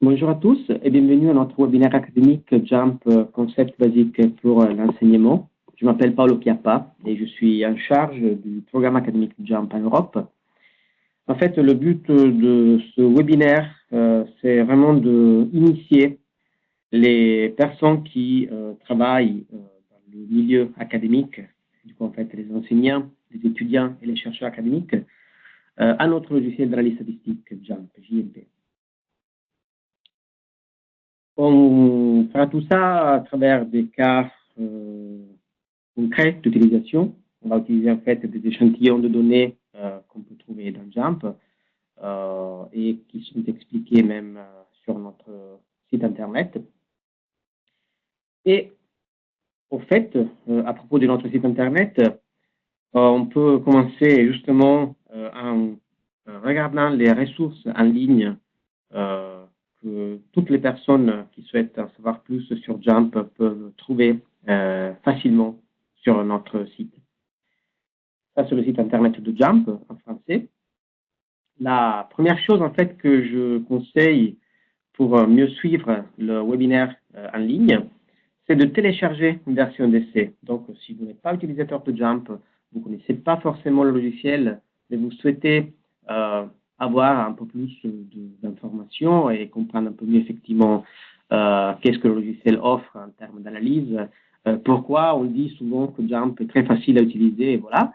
Bonjour à tous et bienvenue à notre webinaire académique Jump Concept basique pour l'enseignement. Je m'appelle Paolo Chiappa et je suis en charge du programme académique Jump en Europe. En fait, le but de ce webinaire, c'est vraiment d'initier les personnes qui travaillent dans le milieu académique, du coup en fait les enseignants, les étudiants et les chercheurs académiques, à notre logiciel d'analyse statistique Jump, JMP. On fera tout ça à travers des cas concrets d'utilisation. On va utiliser en fait des échantillons de données qu'on peut trouver dans Jump et qui sont expliqués même sur notre site internet. Et au fait, à propos de notre site internet, on peut commencer justement en regardant les ressources en ligne que toutes les personnes qui souhaitent en savoir plus sur Jump peuvent trouver facilement sur notre site. Ça, c'est le site internet de Jump en français. La première chose en fait que je conseille pour mieux suivre le webinaire en ligne, c'est de télécharger une version d'essai. Donc, si vous n'êtes pas utilisateur de Jump, vous ne connaissez pas forcément le logiciel, mais vous souhaitez avoir un peu plus d'informations et comprendre un peu mieux effectivement qu'est-ce que le logiciel offre en termes d'analyse, pourquoi on dit souvent que Jump est très facile à utiliser, et voilà.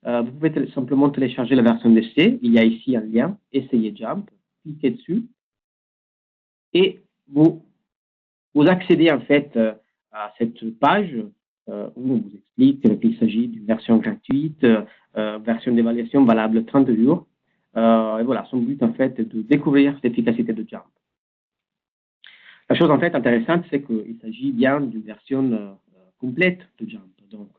Vous pouvez simplement télécharger la version d'essai. Il y a ici un lien, Essayez Jump, cliquez dessus et vous accédez en fait à cette page où on vous explique qu'il s'agit d'une version gratuite, version d'évaluation valable 30 jours. Et voilà, son but en fait est de découvrir l'efficacité de Jump. La chose en fait intéressante, c'est qu'il s'agit bien d'une version complète de Jump. Donc,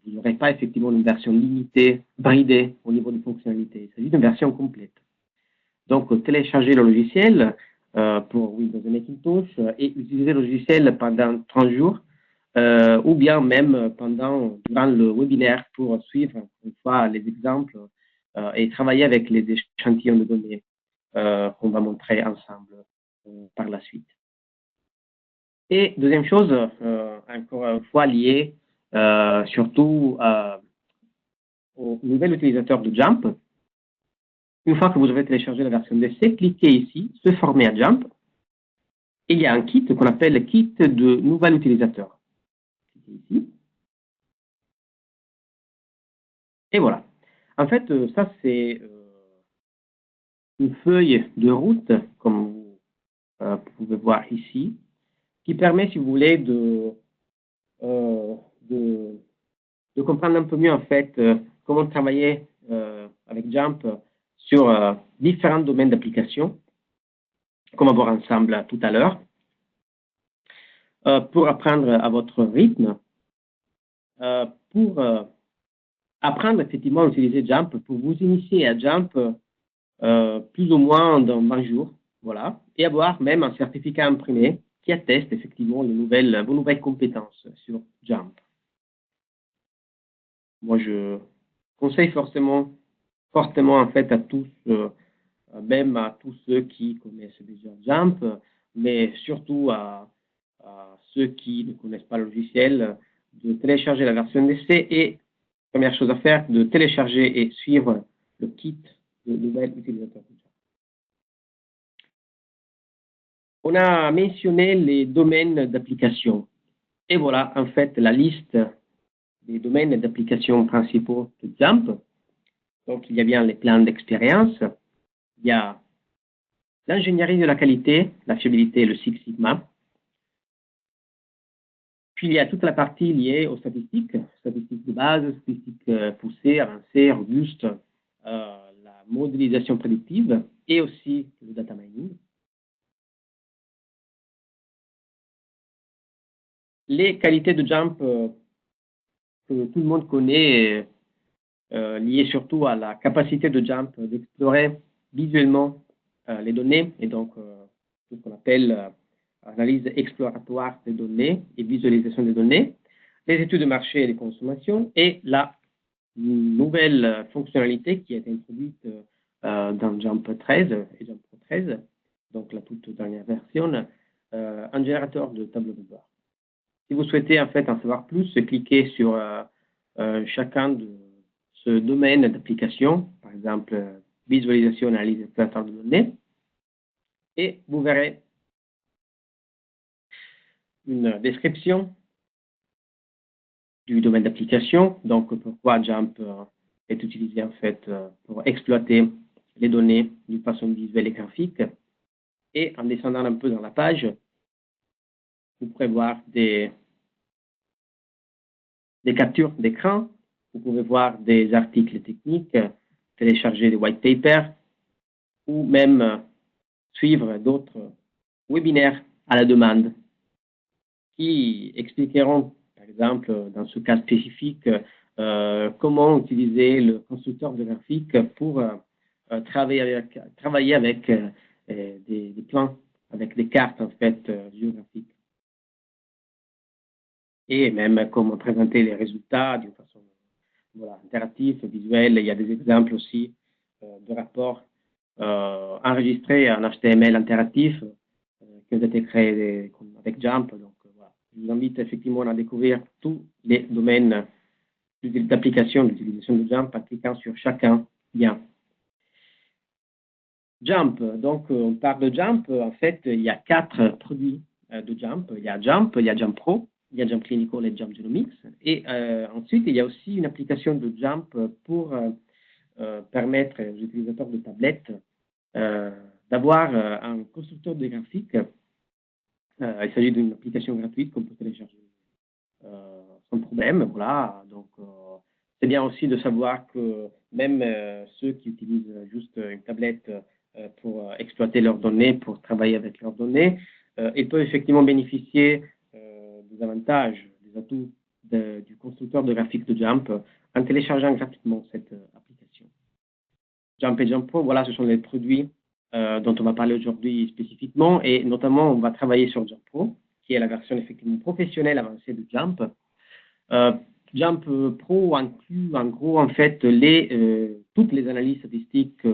vous n'aurez pas effectivement une version limitée, bridée au niveau des fonctionnalités. Il s'agit d'une version complète. Donc, téléchargez le logiciel pour Windows et Macintosh et utilisez le logiciel pendant 30 jours ou bien même durant le webinaire pour suivre une fois les exemples et travailler avec les échantillons de données qu'on va montrer ensemble par la suite. Et deuxième chose, encore une fois liée surtout au nouvel utilisateur de Jump. Une fois que vous avez téléchargé la version d'essai, cliquez ici, se former à Jump. Il y a un kit qu'on appelle le kit de nouvel utilisateur. Cliquez ici. Et voilà. En fait, ça c'est une feuille de route, comme vous pouvez voir ici, qui permet, si vous voulez, de comprendre un peu mieux en fait comment travailler avec Jump sur différents domaines d'application, qu'on va voir ensemble tout à l'heure, pour apprendre à votre rythme, pour apprendre effectivement à utiliser Jump, pour vous initier à Jump plus ou moins dans 20 jours, voilà, et avoir même un certificat imprimé qui atteste effectivement vos nouvelles compétences sur Jump. Moi, je conseille fortement en fait à tous, même à tous ceux qui connaissent déjà Jump, mais surtout à ceux qui ne connaissent pas le logiciel, de télécharger la version d'essai et, première chose à faire, de télécharger et suivre le kit de nouvel utilisateur. On a mentionné les domaines d'application. Et voilà, en fait, la liste des domaines d'application principaux de Jump. Donc, il y a bien les plans d'expérience, il y a l'ingénierie de la qualité, la fiabilité, le Six Sigma. Puis, il y a toute la partie liée aux statistiques de base, statistiques poussées, avancées, robustes, la modélisation prédictive et aussi le data mining. Les qualités de Jump que tout le monde connaît, liées surtout à la capacité de Jump d'explorer visuellement les données et donc ce qu'on appelle analyse exploratoire des données et visualisation des données, les études de marché et de consommation et la nouvelle fonctionnalité qui est introduite dans Jump 13 et Jump Pro 13, donc la toute dernière version, un générateur de tableau de bord. Si vous souhaitez en fait en savoir plus, cliquez sur chacun de ce domaine d'application, par exemple visualisation, analyse, exploitation de données, et vous verrez une description du domaine d'application, donc pourquoi JAMP est utilisé en fait pour exploiter les données d'une façon visuelle et graphique. Et en descendant un peu dans la page, vous pourrez voir des captures d'écran, vous pouvez voir des articles techniques, télécharger des white papers ou même suivre d'autres webinaires à la demande qui expliqueront, par exemple, dans ce cas spécifique, comment utiliser le constructeur de graphique pour travailler avec des plans, avec des cartes en fait géographiques. Et même comment présenter les résultats d'une façon interactive, visuelle. Il y a des exemples aussi de rapports enregistrés en HTML interactif qui ont été créés avec JAMP. Donc, voilà. Je vous invite effectivement à découvrir tous les domaines d'application d'utilisation de JAMP en cliquant sur chacun lien. JAMP, donc on parle de JAMP. En fait, il y a 4 produits de JAMP. Il y a JAMP, il y a JAMP Pro, il y a JAMP Clinical et JAMP Genomics. Et ensuite, il y a aussi une application de JAMP pour permettre aux utilisateurs de tablettes d'avoir un constructeur de graphiques. Il s'agit d'une application gratuite qu'on peut télécharger sans problème. Voilà. Donc, c'est bien aussi de savoir que même ceux qui utilisent juste une tablette pour exploiter leurs données, pour travailler avec leurs données, ils peuvent effectivement bénéficier des avantages, des atouts du constructeur de graphiques de JAMP en téléchargeant gratuitement cette application. JAMP et JAMP Pro, voilà, ce sont les produits dont on va parler aujourd'hui spécifiquement, et notamment on va travailler sur JAMP Pro, qui est la version effectivement professionnelle avancée de JAMP. JAMP Pro inclut en gros en fait toutes les analyses statistiques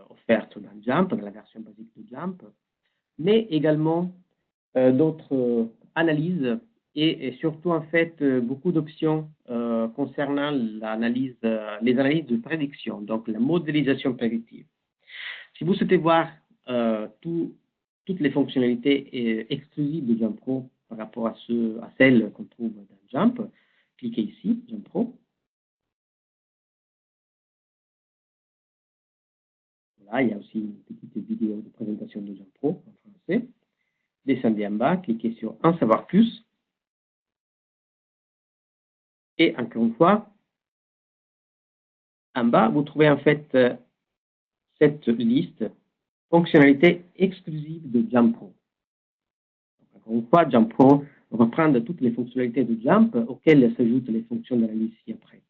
offertes dans JAMP, dans la version basique de JAMP, mais également d'autres analyses et surtout en fait beaucoup d'options concernant les analyses de prédiction, donc la modélisation prédictive. Si vous souhaitez voir toutes les fonctionnalités exclusives de JAMP Pro par rapport à celles qu'on trouve dans JAMP, cliquez ici, JAMP Pro. Voilà, il y a aussi une petite vidéo de présentation de JAMP Pro en français. Descendez en bas, cliquez sur En savoir plus. Et encore une fois, en bas, vous trouvez en fait cette liste fonctionnalités exclusives de JAMP Pro. Donc, encore une fois, JAMP Pro reprend toutes les fonctionnalités de JAMP auxquelles s'ajoutent les fonctions d'analyse ci-après.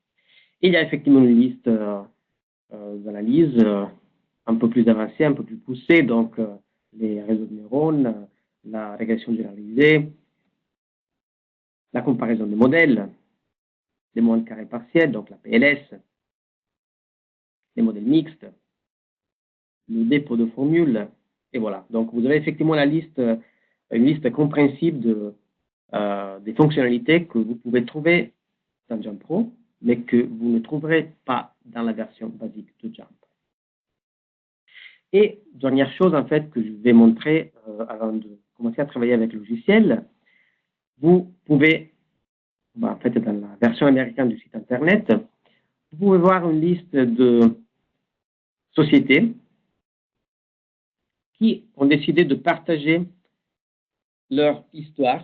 Il y a effectivement une liste d'analyse un peu plus avancée, un peu plus poussée, donc les réseaux de neurones, la régression généralisée, la comparaison des modèles, les modèles carrés partiels, donc la PLS, les modèles mixtes, le dépôt de formules, et voilà. Donc, vous avez effectivement une liste compréhensible des fonctionnalités que vous pouvez trouver dans JAMP Pro, mais que vous ne trouverez pas dans la version basique de JAMP. Et dernière chose, en fait, que je vais montrer avant de commencer à travailler avec le logiciel, vous pouvez, en fait, dans la version américaine du site Internet, vous pouvez voir une liste de sociétés qui ont décidé de partager leur histoire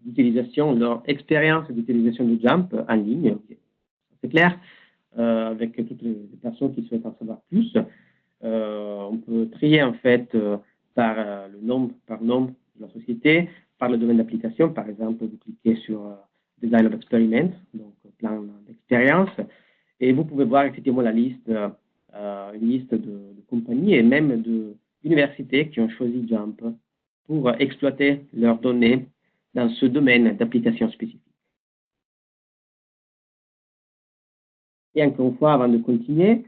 d'utilisation, leur expérience d'utilisation de JAMP en ligne. C'est clair, avec toutes les personnes qui souhaitent en savoir plus. On peut trier en fait par nombre de la société, par le domaine d'application. Par exemple, vous cliquez sur Design of Experiment, donc plan d'expérience, et vous pouvez voir effectivement la liste, une liste de compagnies et même d'universités qui ont choisi JAMP pour exploiter leurs données dans ce domaine d'application spécifique. Et encore une fois, avant de continuer,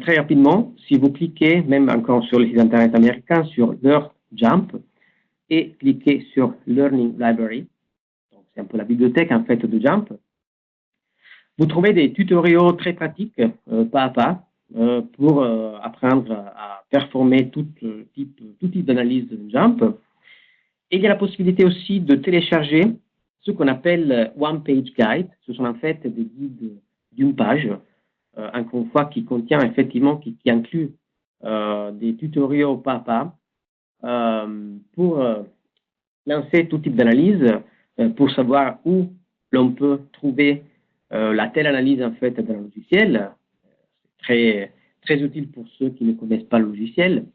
très rapidement, si vous cliquez, même encore sur le site internet américain, sur Learn Jump et cliquez sur Learning Library, c'est un peu la bibliothèque en fait de Jump, vous trouvez des tutoriaux très pratiques, pas à pas, pour apprendre à performer tout type d'analyse de Jump. Et il y a la possibilité aussi de télécharger ce qu'on appelle One Page Guide. Ce sont en fait des guides d'une page, encore une fois, qui contient effectivement, qui inclut des tutoriaux pas à pas pour lancer tout type d'analyse, pour savoir où l'on peut trouver la telle analyse en fait dans le logiciel. Très, très utile pour ceux qui ne connaissent pas le logiciel.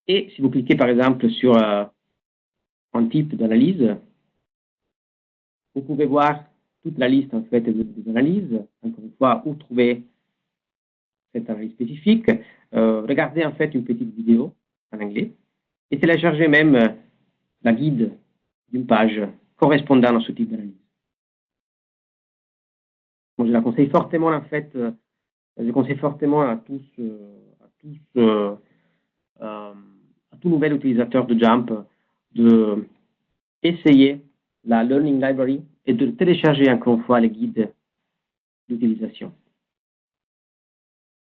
Et si vous cliquez par exemple sur un type d'analyse, vous pouvez voir toute la liste en fait des analyses, encore une fois, où trouver cette analyse spécifique. Regardez en fait une petite vidéo en anglais et téléchargez même la guide d'une page correspondant à ce type d'analyse. Donc, je la conseille fortement en fait, je conseille fortement à tout nouvel utilisateur de Jump de essayer la Learning Library et de télécharger encore une fois les guides d'utilisation.